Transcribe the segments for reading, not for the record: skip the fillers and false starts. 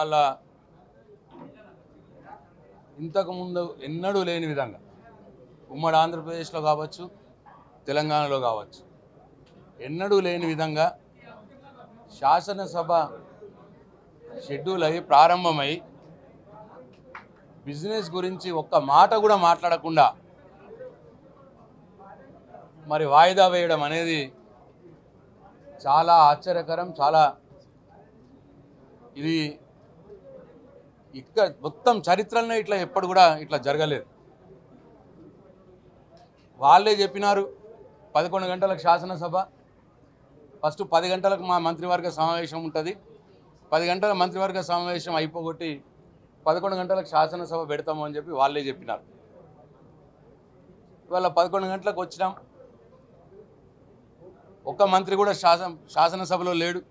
ఇవాళ ఇంతకుముందు ఎన్నడూ లేని విధంగా ఉమ్మడి ఆంధ్రప్రదేశ్లో కావచ్చు, తెలంగాణలో కావచ్చు, ఎన్నడూ లేని విధంగా శాసనసభ షెడ్యూల్ అయి ప్రారంభమై బిజినెస్ గురించి ఒక్క మాట కూడా మాట్లాడకుండా మరి వాయిదా వేయడం అనేది చాలా ఆశ్చర్యకరం. చాలా ఇది మొత్తం చరిత్రలో ఇట్లా ఎప్పుడు కూడా ఇట్లా జరగలేదు. వాళ్ళే చెప్పినారు 11 గంటలకు శాసనసభ, ఫస్ట్ 10 గంటలకు మా మంత్రివర్గ సమావేశం ఉంటుంది, 10 గంటల మంత్రివర్గ సమావేశం అయిపోగొట్టి 11 గంటలకు శాసనసభ పెడతాము అని చెప్పి వాళ్ళే చెప్పినారు. ఇవాళ 11 గంటలకు వచ్చినాం, ఒక్క మంత్రి కూడా శాసనసభలో లేడు,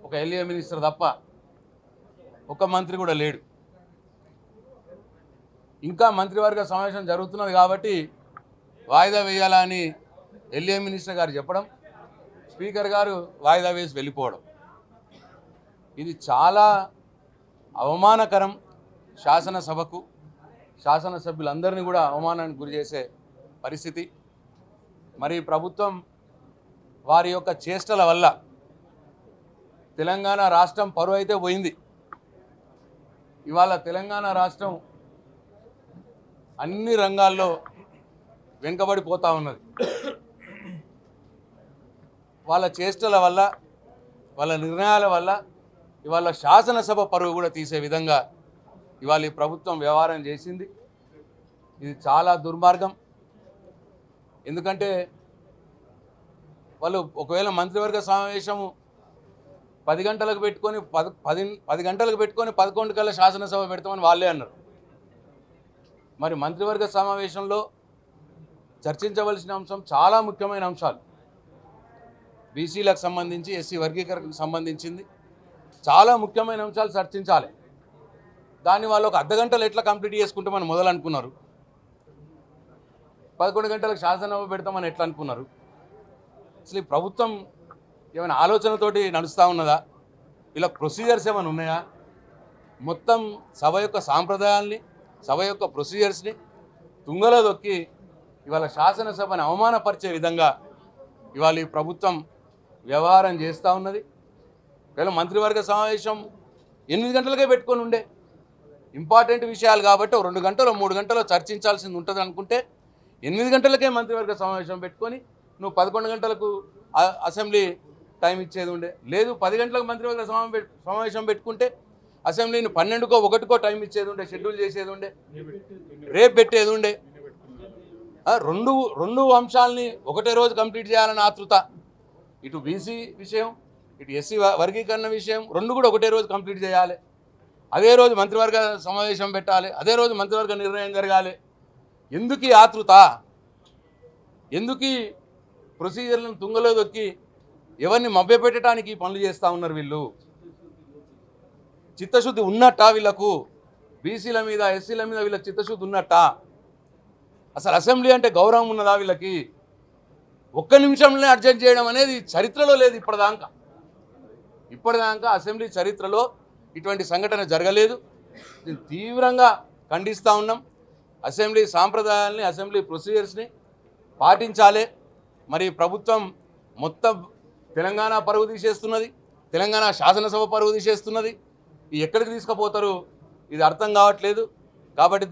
ఒక ఎల్ఏ మినిస్టర్ తప్ప ఒక్క మంత్రి కూడా లేడు. ఇంకా మంత్రివర్గ సమావేశం జరుగుతున్నది కాబట్టి వాయిదా వేయాలని ఎల్ఏ మినిస్టర్ గారు చెప్పడం, స్పీకర్ గారు వాయిదా వేసి వెళ్ళిపోవడం, ఇది చాలా అవమానకరం. శాసనసభకు, శాసనసభ్యులందరినీ కూడా అవమానానికి గురి చేసే పరిస్థితి. మరి ప్రభుత్వం వారి యొక్క చేష్టల వల్ల తెలంగాణ రాష్ట్రం పరువు అయితే పోయింది. ఇవాళ తెలంగాణ రాష్ట్రం అన్ని రంగాల్లో వెనుకబడిపోతూ ఉన్నది. వాళ్ళ చేష్టల వల్ల, వాళ్ళ నిర్ణయాల వల్ల ఇవాళ శాసనసభ పరువు కూడా తీసే విధంగా ఇవాళ ఈ ప్రభుత్వం వ్యవహారం చేసింది. ఇది చాలా దుర్మార్గం. ఎందుకంటే వాళ్ళు ఒకవేళ మంత్రివర్గ సమావేశము 10 గంటలకు పెట్టుకొని 10 గంటలకు పెట్టుకొని 11 కల్లా శాసనసభ పెడతామని వాళ్ళే అన్నారు. మరి మంత్రివర్గ సమావేశంలో చర్చించవలసిన అంశం చాలా ముఖ్యమైన అంశాలు, బీసీలకు సంబంధించి, ఎస్సీ వర్గీకరణకు సంబంధించింది చాలా ముఖ్యమైన అంశాలు చర్చించాలి. దాన్ని వాళ్ళు ఒక అర్ధగంటలు ఎట్లా కంప్లీట్ చేసుకుంటామని మొదలు అనుకున్నారు, 11 గంటలకు శాసనసభ పెడతామని ఎట్లా అనుకున్నారు. అసలు ఈ ప్రభుత్వం ఏమైనా ఆలోచనతోటి నడుస్తూ ఉన్నదా? ఇలా ప్రొసీజర్స్ ఏమైనా ఉన్నాయా? మొత్తం సభ యొక్క సాంప్రదాయాల్ని, సభ యొక్క ప్రొసీజర్స్ని తుంగలో దొక్కి ఇవాళ శాసనసభను అవమానపరిచే విధంగా ఇవాళ ఈ ప్రభుత్వం వ్యవహారం చేస్తూ ఉన్నది. ఒకవేళ మంత్రివర్గ సమావేశం 8 గంటలకే పెట్టుకొని ఉండే, ఇంపార్టెంట్ విషయాలు కాబట్టి 2 గంటలు 3 గంటలు చర్చించాల్సింది ఉంటుంది అనుకుంటే 8 గంటలకే మంత్రివర్గ సమావేశం పెట్టుకొని నువ్వు 11 గంటలకు అసెంబ్లీ టైం ఇచ్చేది ఉండే. లేదు 10 గంటలకు మంత్రివర్గ సమావేశం పెట్టుకుంటే అసెంబ్లీని 12కో 1కో టైం ఇచ్చేది ఉండే, షెడ్యూల్ చేసేది ఉండే, రేపు పెట్టేది ఉండే. రెండు అంశాలని ఒకటే రోజు కంప్లీట్ చేయాలని ఆతృత. ఇటు బీసీ విషయం, ఇటు ఎస్సీ వర్గీకరణ విషయం, రెండు కూడా ఒకటే రోజు కంప్లీట్ చేయాలి. అదే రోజు మంత్రివర్గ సమావేశం పెట్టాలి, అదే రోజు మంత్రివర్గ నిర్ణయం జరగాలి. ఎందుకు ఈ ఆతృత? ఎందుకు ఈ ప్రొసీజర్లను తుంగలో దొక్కి ఎవరిని మభ్యపెట్టడానికి పనులు చేస్తూ ఉన్నారు వీళ్ళు? చిత్తశుద్ధి ఉన్నట్టా వీళ్ళకు? బీసీల మీద, ఎస్సీల మీద వీళ్ళకి చిత్తశుద్ధి ఉన్నట్టా? అసలు అసెంబ్లీ అంటే గౌరవం ఉన్నదా వీళ్ళకి? ఒక్క నిమిషంలోనే అర్జెంట్ చేయడం అనేది చరిత్రలో లేదు. ఇప్పటిదాకా అసెంబ్లీ చరిత్రలో ఇటువంటి సంఘటన జరగలేదు. దీన్ని తీవ్రంగా ఖండిస్తూ ఉన్నాం. అసెంబ్లీ సాంప్రదాయాల్ని, అసెంబ్లీ ప్రొసీజర్స్ని పాటించాలి. మరి ప్రభుత్వం మొత్తం తెలంగాణ పరువు తీసేస్తున్నది, తెలంగాణ శాసనసభ పరువు తీసేస్తున్నది. ఎక్కడికి తీసుకుపోతారు ఇది అర్థం కావట్లేదు. కాబట్టి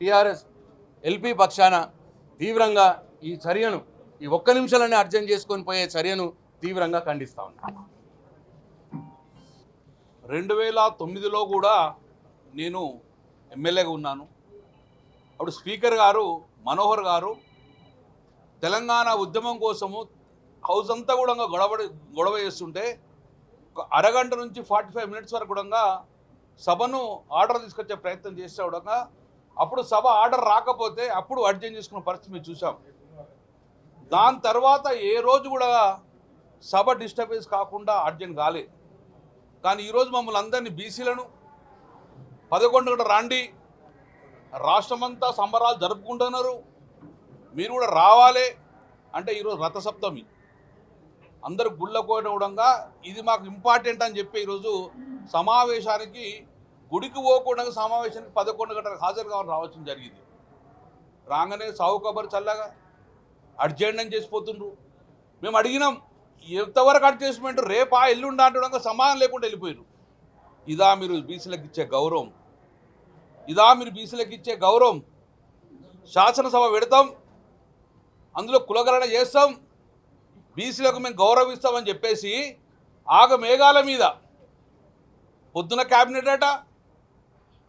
టీఆర్ఎస్ ఎల్పీ పక్షాన తీవ్రంగా ఈ చర్యను, ఈ ఒక్క నిమిషాలనే అర్జెంట్ చేసుకొని పోయే చర్యను తీవ్రంగా ఖండిస్తూ ఉన్నాం. 2009లో కూడా నేను ఎమ్మెల్యేగా ఉన్నాను. అప్పుడు స్పీకర్ గారు మనోహర్ గారు తెలంగాణ ఉద్యమం కోసము హౌస్ అంతా కూడా గొడవ చేస్తుంటే ఒక అరగంట నుంచి 45 మినిట్స్ వరకు కూడా సభను ఆర్డర్ తీసుకొచ్చే ప్రయత్నం చేసే కూడా అప్పుడు సభ ఆర్డర్ రాకపోతే అప్పుడు అర్జెంట్ చేసుకున్న పరిస్థితి మేము చూసాం. దాని తర్వాత ఏ రోజు కూడా సభ డిస్టర్బెన్స్ కాకుండా అర్జెంట్ కాలేదు. కానీ ఈరోజు మమ్మల్ని అందరినీ బీసీలను 11 గంటలు రాండి, రాష్ట్రమంతా సంబరాలు జరుపుకుంటున్నారు, మీరు కూడా రావాలి అంటే ఈరోజు రథసప్తమి, అందరూ గుళ్ళ కోయడం కూడా ఇది మాకు ఇంపార్టెంట్ అని చెప్పి ఈరోజు సమావేశానికి గుడికి పోకుండా సమావేశానికి 11 గంటలకు హాజరు కావాలని రావాల్సిన జరిగింది. రాగానే సావు కబర్ చల్లగా అడ్జెంట్ అని చేసిపోతుండ్రు. మేము అడిగినాం ఎంతవరకు అడ్జస్ట్మెంట్, రేపా ఎల్లుండా అంటుండగా సమాధానం లేకుండా వెళ్ళిపోయారు. ఇదా మీరు బీసీలకు ఇచ్చే గౌరవం? ఇదా మీరు బీసీలకు ఇచ్చే గౌరవం? శాసనసభ పెడతాం, అందులో కులగణన చేస్తాం, బీసీలకు మేము గౌరవిస్తామని చెప్పేసి ఆగమేఘాల మీద పొద్దున క్యాబినెట్ అట,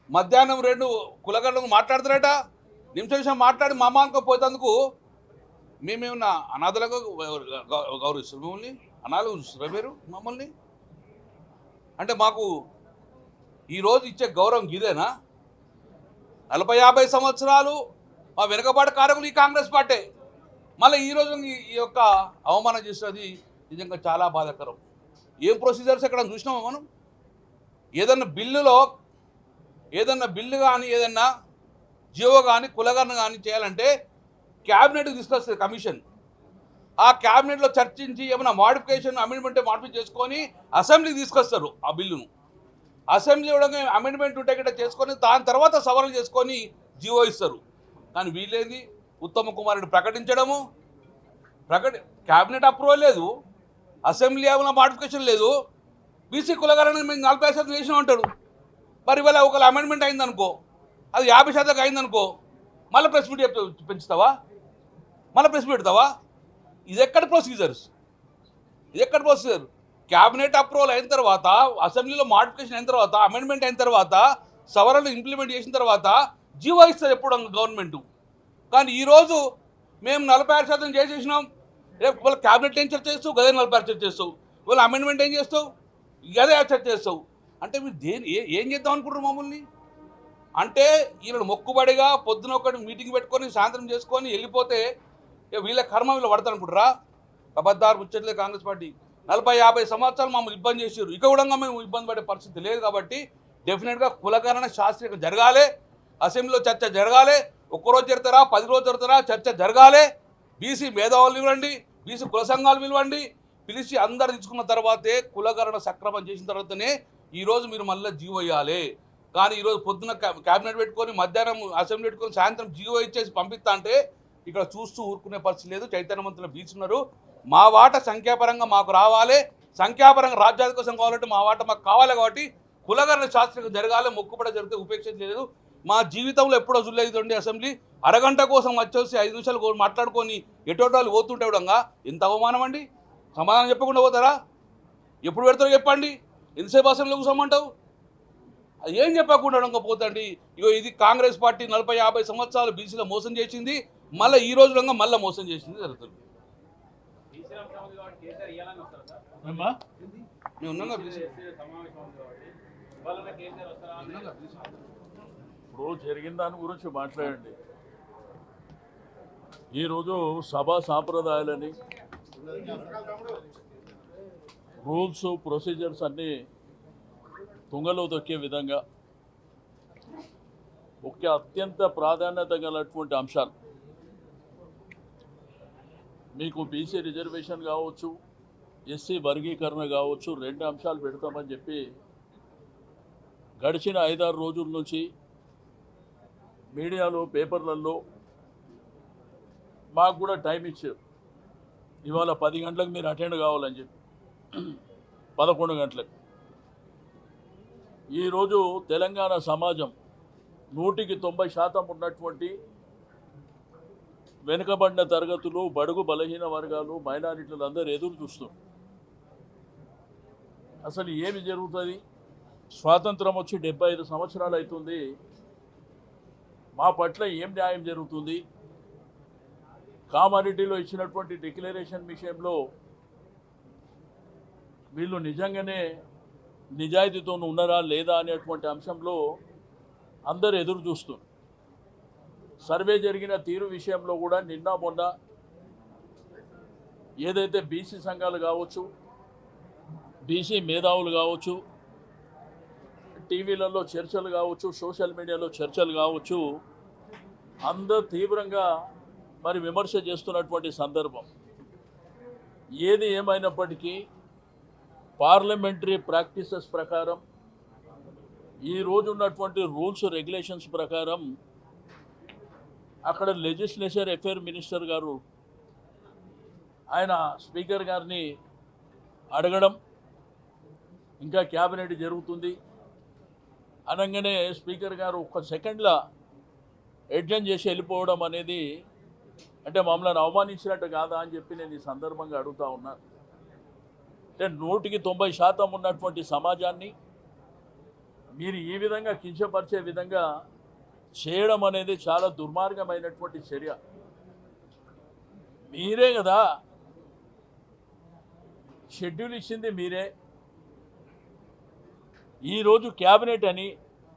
మధ్యాహ్నం 2 కులగణనకు మాట్లాడతారట, నిమిషం మాట్లాడి మా అమ్మానికి పోయేందుకు మేమేమన్నా అనాథలుగా గౌరవిస్తారు? మమ్మల్ని అనాథలు చూస్తారా మీరు మమ్మల్ని? అంటే మాకు ఈరోజు ఇచ్చే గౌరవం ఇదేనా? 40-50 సంవత్సరాలు మా వెనుకబాటు కారకులు ఈ కాంగ్రెస్ పార్టీ, మళ్ళీ ఈరోజు ఈ యొక్క అవమానం చేసేది నిజంగా చాలా బాధాకరం. ఏం ప్రొసీజర్స్ ఎక్కడ చూసినామా మనం? ఏదన్నా బిల్లు కానీ ఏదన్నా జియో కానీ కులగణన కానీ చేయాలంటే క్యాబినెట్కి తీసుకొస్తుంది కమిషన్. ఆ క్యాబినెట్లో చర్చించి ఏమైనా మోడిఫికేషన్ అమెండ్మెంట్ మాడిఫై చేసుకొని అసెంబ్లీకి తీసుకొస్తారు. ఆ బిల్లును అసెంబ్లీ అమెండ్మెంట్ ఉంటే గిట్ట చేసుకొని దాని తర్వాత సవరణ చేసుకొని జియో ఇస్తారు. కానీ వీళ్ళేంది ఉత్తమ్ కుమార్ రెడ్డి ప్రకటించడము, క్యాబినెట్ అప్రూవల్ లేదు, అసెంబ్లీ ఏమైనా మోడిఫికేషన్ లేదు, బీసీ కులగణన మేము 40% చేసినాం అంటాడు. మరి ఇవాళ ఒక అమెండ్మెంట్ అయిందనుకో, అది 50% అయిందనుకో, మళ్ళీ ప్రెస్ మీట్ పెంచుతావా? మళ్ళీ ప్రెస్ పెడతావా? ఇది ఎక్కడ ప్రొసీజర్? క్యాబినెట్ అప్రూవల్ అయిన తర్వాత, అసెంబ్లీలో మోడిఫికేషన్ అయిన తర్వాత, అమెండ్మెంట్ అయిన తర్వాత, సవరణలు ఇంప్లిమెంట్ చేసిన తర్వాత జీవో ఇస్తారు ఎప్పుడు గవర్నమెంట్. కానీ ఈరోజు మేము 46% చేసేసినాం, రేపు వాళ్ళ క్యాబినెట్ ఏం చర్చ చేస్తావు? గదే 46% చేస్తావు. వాళ్ళ అమెండ్మెంట్ ఏం చేస్తావు? గదే చర్చ చేస్తావు. అంటే మీరు ఏం చేద్దాం అనుకుంటారు మమ్మల్ని? అంటే వీళ్ళని మొక్కుబడిగా పొద్దున ఒకటి మీటింగ్ పెట్టుకొని సాయంత్రం చేసుకొని వెళ్ళిపోతే వీళ్ళ కర్మ వీళ్ళు పడతారనుకుంటారా? అబద్ధాలు ముచ్చట్లే కాంగ్రెస్ పార్టీ. 40-50 సంవత్సరాలు మమ్మల్ని ఇబ్బంది చేసారు. ఇక కూడా మేము ఇబ్బంది పడే పరిస్థితి లేదు. కాబట్టి డెఫినెట్గా కులగణన శాస్త్రీయంగా జరగాలి, అసెంబ్లీలో చర్చ జరగాలి. ఒక్కరోజు జరుగుతారా, 10 రోజులు జరుగుతారా, చర్చ జరగాలి. బీసీ మేధావులు పిలవండి, బీసీ కుల సంఘాలు పిలవండి, పిలిచి అందరు తీసుకున్న తర్వాతే కులగణన సక్రమం చేసిన తర్వాతనే ఈరోజు మీరు మళ్ళీ జీవో ఇవ్వాలి. కానీ ఈరోజు పొద్దున క్యాబినెట్ పెట్టుకొని మధ్యాహ్నం అసెంబ్లీ పెట్టుకొని సాయంత్రం జీవో ఇచ్చేసి పంపిస్తా అంటే ఇక్కడ చూస్తూ ఊరుకునే పరిస్థితి లేదు. చైతన్యవంతులు బీచున్నారు. మా వాట సంఖ్యాపరంగా మాకు రావాలి, సంఖ్యాపరంగా రాజ్యాధిక కోసం కావాలంటే మా వాట మాకు కావాలి. కాబట్టి కులగణన శాస్త్రంగా జరగాలి, మొక్కుబడి జరిగితే ఉపేక్షించలేదు. మా జీవితంలో ఎప్పుడో జుల్లైదండి అసెంబ్లీ అరగంట కోసం వచ్చేసి 5 నిమిషాలు మాట్లాడుకొని ఎటోటాలు పోతుంటే విధంగా ఎంత అవమానం అండి. సమాధానం చెప్పకుండా పోతారా? ఎప్పుడు పెడతారో చెప్పండి. ఎంతసేపు అసెంబ్లీలో కూర్చోమంటావు? అది ఏం చెప్పకుండా పోతండి. ఇగో ఇది కాంగ్రెస్ పార్టీ 40-50 సంవత్సరాలు బీసీలో మోసం చేసింది, మళ్ళీ ఈ రోజు మళ్ళీ మోసం చేసింది జరుగుతుంది. ఇప్పుడు జరిగిన దాని గురించి మాట్లాడండి. ఈరోజు సభా సాంప్రదాయాలని, రూల్స్, ప్రొసీజర్స్ అన్నీ తుంగలో తొక్కే విధంగా ఒక అత్యంత ప్రాధాన్యత గలటువంటి అంశాలు, మీకు బీసీ రిజర్వేషన్ కావచ్చు, ఎస్సీ వర్గీకరణ కావచ్చు, 2 అంశాలు పెడతామని చెప్పి గడిచిన 5-6 రోజుల నుంచి మీడియాలో, పేపర్లలో మాకు కూడా టైం ఇచ్చారు. ఇవాళ 10 గంటలకు మీరు అటెండ్ కావాలని చెప్పి 11 గంటలకు. ఈరోజు తెలంగాణ సమాజం 100% ఉన్నటువంటి వెనుకబడిన తరగతులు, బడుగు బలహీన వర్గాలు, మైనారిటీలు అందరూ ఎదురు చూస్తున్నారు. అసలు ఏమి జరుగుతుంది? స్వాతంత్రం వచ్చి 75 సంవత్సరాలు అవుతుంది. మా పట్ల ఏం న్యాయం జరుగుతుంది? కామారెడ్డిలో ఇచ్చినటువంటి డిక్లరేషన్ విషయంలో వీళ్ళు నిజంగానే నిజాయితీతో ఉన్నారా లేదా అనేటువంటి అంశంలో అందరూ ఎదురు చూస్తున్నారు. సర్వే జరిగిన తీరు విషయంలో కూడా నిన్న మొన్న ఏదైతే బీసీ సంఘాలు కావచ్చు, బీసీ మేధావులు కావచ్చు, టీవీలలో చర్చలు కావచ్చు, సోషల్ మీడియాలో చర్చలు కావచ్చు, అందరూ తీవ్రంగా మరి విమర్శ చేస్తున్నటువంటి సందర్భం. ఏది ఏమైనప్పటికీ పార్లమెంటరీ ప్రాక్టీసెస్ ప్రకారం ఈ రోజు ఉన్నటువంటి రూల్స్ రెగ్యులేషన్స్ ప్రకారం అక్కడ లెజిస్లేచర్ అఫేర్ మినిస్టర్ గారు ఆయన స్పీకర్ గారిని అడగడం, ఇంకా క్యాబినెట్ జరుగుతుంది అనగానే స్పీకర్ గారు ఒక సెకండ్లో అడ్జర్న్ చేసి వెళ్ళిపోవడం అనేది అంటే మమ్మల్ని అవమానించినట్టు కాదా అని చెప్పి నేను ఈ సందర్భంగా అడుగుతా ఉన్నాను. అంటే 100% ఉన్నటువంటి సమాజాన్ని మీరు ఈ విధంగా కించపరిచే విధంగా చేయడం అనేది చాలా దుర్మార్గమైనటువంటి చర్య. మీరే కదా షెడ్యూల్ ఇచ్చింది, మీరే. ఈరోజు క్యాబినెట్ అని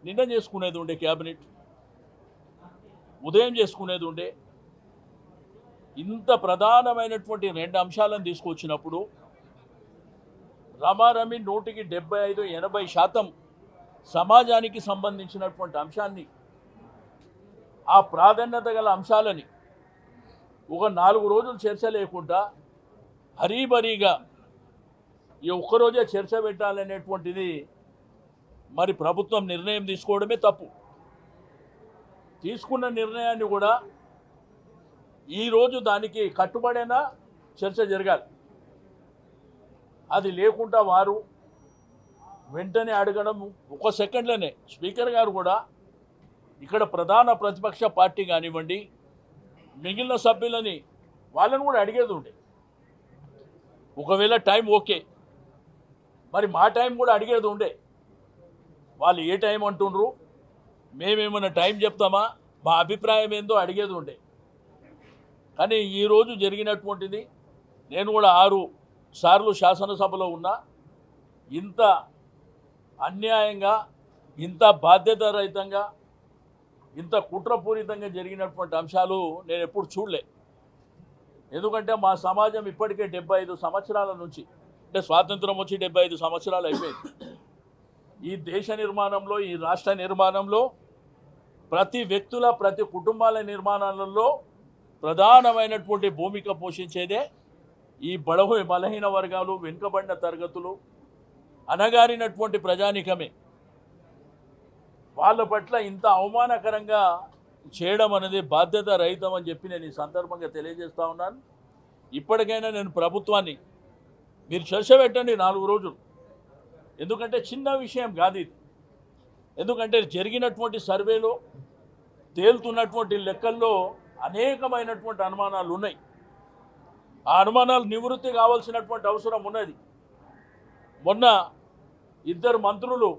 నిన్న చేసుకునేది ఉండే, క్యాబినెట్ ఉదయం చేసుకునేది ఉండే. ఇంత ప్రధానమైనటువంటి 2 అంశాలను తీసుకొచ్చినప్పుడు రమారమి 100-75-80% సమాజానికి సంబంధించినటువంటి అంశాన్ని, ఆ ప్రాధాన్యత గల అంశాలని ఒక 4 రోజులు చర్చ లేకుండా హరీబరీగా ఈ ఒక్కరోజే చర్చ పెట్టాలనేటువంటిది మరి ప్రభుత్వం నిర్ణయం తీసుకోవడమే తప్పు. తీసుకున్న నిర్ణయాన్ని కూడా ఈరోజు దానికి కట్టుబడైనా చర్చ జరగాలి. అది లేకుండా వారు వెంటనే అడగడం ఒక సెకండ్లోనే. స్పీకర్ గారు కూడా ఇక్కడ ప్రధాన ప్రతిపక్ష పార్టీ కానివ్వండి, మిగిలిన సభ్యులని వాళ్ళని కూడా అడిగేది ఉండే. ఒకవేళ టైం ఓకే, మరి మా టైం కూడా అడిగేది ఉండే. వాళ్ళు ఏ టైం అంటుండ్రు, మేమేమన్నా టైం చెప్తామా, మా అభిప్రాయం ఏందో అడిగేది ఉండే. కానీ ఈరోజు జరిగినటువంటిది, నేను కూడా 6 సార్లు శాసనసభలో ఉన్నా, ఇంత అన్యాయంగా, ఇంత బాధ్యతారహితంగా, ఇంత కుట్రపూరితంగా జరిగినటువంటి అంశాలు నేను ఎప్పుడు చూడలే. ఎందుకంటే మా సమాజం ఇప్పటికే 75 సంవత్సరాల నుంచి, అంటే స్వాతంత్రం వచ్చి 75 సంవత్సరాలు అయిపోయింది. ఈ దేశ నిర్మాణంలో, ఈ రాష్ట్ర నిర్మాణంలో, ప్రతి వ్యక్తుల, ప్రతి కుటుంబాల నిర్మాణాలలో ప్రధానమైనటువంటి భూమిక పోషించేదే ఈ బలహీన వర్గాలు, వెనుకబడిన తరగతులు, అణగారినటువంటి ప్రజానికమే. వాళ్ళ పట్ల ఇంత అవమానకరంగా చేయడం అనేది బాధ్యత రహితం అని చెప్పి నేను ఈ సందర్భంగా తెలియజేస్తా ఉన్నాను. ఇప్పటికైనా నేను ప్రభుత్వాన్ని, మీరు చర్చ పెట్టండి 4 రోజులు. ఎందుకంటే చిన్న విషయం కాదు ఇది. ఎందుకంటే జరిగినటువంటి సర్వేలో తేలుతున్నటువంటి లెక్కల్లో అనేకమైనటువంటి అనుమానాలు ఉన్నాయి. ఆ అనుమానాలు నివృత్తి కావాల్సినటువంటి అవసరం ఉన్నది. మొన్న 2 మంత్రులు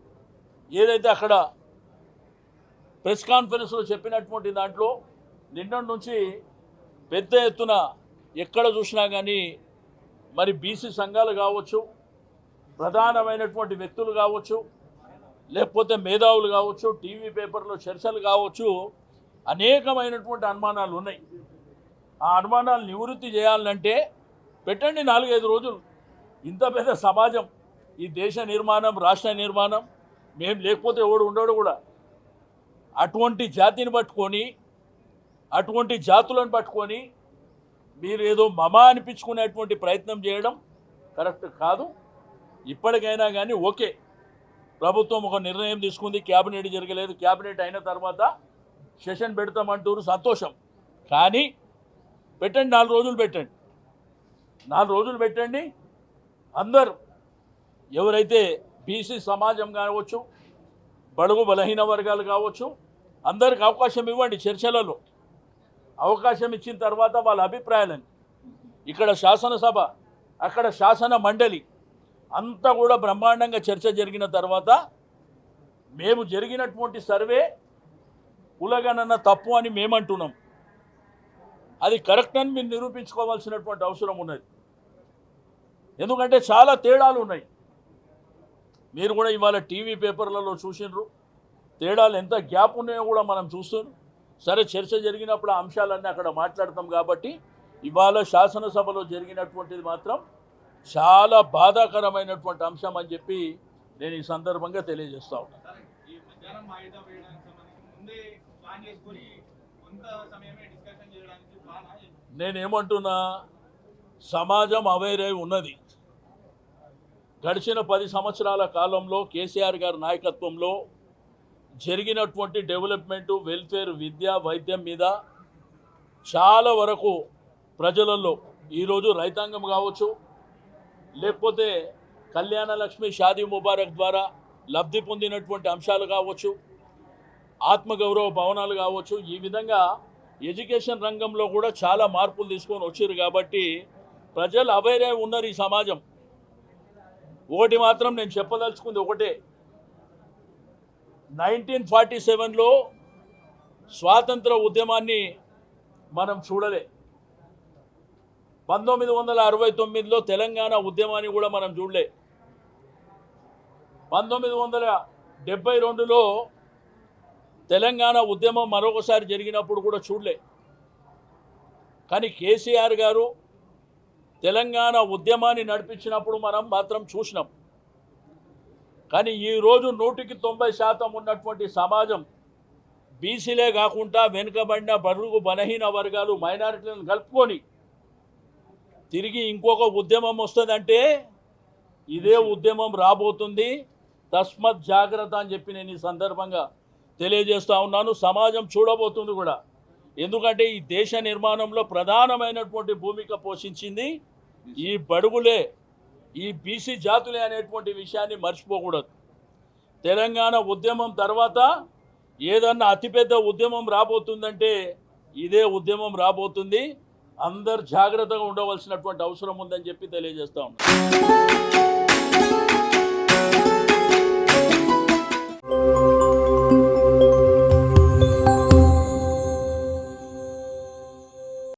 ఏదైతే అక్కడ ప్రెస్ కాన్ఫరెన్స్లో చెప్పినటువంటి దాంట్లో నిన్నటి నుంచి పెద్ద ఎత్తున ఎక్కడ చూసినా కానీ మరి బీసీ సంఘాలు కావచ్చు, ప్రధానమైనటువంటి వ్యక్తులు కావచ్చు, లేకపోతే మేధావులు కావచ్చు, టీవీ పేపర్లో చర్చలు కావచ్చు, అనేకమైనటువంటి అనుమానాలు ఉన్నాయి. ఆ అనుమానాలు నివృత్తి చేయాలంటే పెట్టండి 4-5 రోజులు. ఇంత పెద్ద సమాజం, ఈ దేశ నిర్మాణం, రాష్ట్ర నిర్మాణం, మేము లేకపోతే ఎవడు ఉండడు కూడా. అటువంటి జాతిని పట్టుకొని, అటువంటి జాతులను పట్టుకొని మీరు ఏదో మమా అనిపించుకునేటువంటి ప్రయత్నం చేయడం కరెక్ట్ కాదు. ఇప్పటికైనా కానీ ఓకే, ప్రభుత్వం ఒక నిర్ణయం తీసుకుంది, క్యాబినెట్ జరగలేదు, క్యాబినెట్ అయిన తర్వాత సెషన్ పెడతామంటారు, సంతోషం. కానీ పెట్టండి, 4 రోజులు పెట్టండి. 4 రోజులు పెట్టండి. అందరు ఎవరైతే బీసీ సమాజం కావచ్చు, బడుగు బలహీన వర్గాలు కావచ్చు, అందరికి అవకాశం ఇవ్వండి. చర్చలలో అవకాశం ఇచ్చిన తర్వాత వాళ్ళ అభిప్రాయాలని ఇక్కడ శాసనసభ, అక్కడ శాసన మండలి అంతా కూడా బ్రహ్మాండంగా చర్చ జరిగిన తర్వాత మేము జరిగినటువంటి సర్వే కులగణన తప్పు అని మేమంటున్నాం. అది కరెక్ట్ అని మీరు నిరూపించుకోవాల్సినటువంటి అవసరం ఉన్నది. ఎందుకంటే చాలా తేడాలు ఉన్నాయి. మీరు కూడా ఇవాళ టీవీ పేపర్లలో చూసినారు, తేడాలు ఎంత గ్యాప్ ఉన్నాయో కూడా మనం చూస్తున్నాం. సరే, చర్చ జరిగినప్పుడు ఆ అంశాలన్నీ అక్కడ మాట్లాడతాం. కాబట్టి ఇవాళ శాసనసభలో జరిగినటువంటిది మాత్రం చాలా బాధాకరమైనటువంటి అంశం అని చెప్పి నేను ఈ సందర్భంగా తెలియజేస్తా ఉన్నాను. నేనేమంటున్నా, సమాజం అవేరై ఉన్నది. గడిచిన 10 సంవత్సరాల కాలంలో కేసీఆర్ గారి నాయకత్వంలో జరిగినటువంటి డెవలప్మెంటు, వెల్ఫేర్, విద్య, వైద్యం మీద చాలా వరకు ప్రజలలో ఈరోజు రైతాంగం కావచ్చు, లేకపోతే కళ్యాణ లక్ష్మి, షాదీ ముబారక్ ద్వారా లబ్ధి పొందినటువంటి అంశాలు కావచ్చు, ఆత్మగౌరవ భవనాలు కావచ్చు, ఈ విధంగా ఎడ్యుకేషన్ రంగంలో కూడా చాలా మార్పులు తీసుకొని వచ్చారు. కాబట్టి ప్రజలు అవేర్ అయి ఉన్నారు. ఈ సమాజం ఒకటి మాత్రం నేను చెప్పదలుచుకుంది ఒకటే, 1947లో స్వాతంత్ర ఉద్యమాన్ని మనం చూడలే, 1969లో తెలంగాణ ఉద్యమాన్ని కూడా మనం చూడలే, 1972లో తెలంగాణ ఉద్యమం మరొకసారి జరిగినప్పుడు కూడా చూడలే. కానీ కేసీఆర్ గారు తెలంగాణ ఉద్యమాన్ని నడిపించినప్పుడు మనం మాత్రం చూసినాం. కానీ ఈరోజు 100% ఉన్నటువంటి సమాజం బీసీలే కాకుండా వెనుకబడిన బడుగు బలహీన వర్గాలు, మైనారిటీలను కలుపుకొని తిరిగి ఇంకొక ఉద్యమం వస్తుందంటే ఇదే ఉద్యమం రాబోతుంది. తస్మత్ జాగ్రత్త అని చెప్పి నేను ఈ సందర్భంగా తెలియజేస్తూ ఉన్నాను. సమాజం చూడబోతుంది కూడా. ఎందుకంటే ఈ దేశ నిర్మాణంలో ప్రధానమైనటువంటి భూమిక పోషించింది ఈ బడుగులే, ఈ బీసీ జాతులే అనేటువంటి విషయాన్ని మర్చిపోకూడదు. తెలంగాణ ఉద్యమం తర్వాత ఏదన్నా అతిపెద్ద ఉద్యమం రాబోతుందంటే ఇదే ఉద్యమం రాబోతుంది. అందరు జాగ్రత్తగా ఉండవలసినటువంటి అవసరం ఉందని చెప్పి తెలియజేస్తా ఉన్నాను.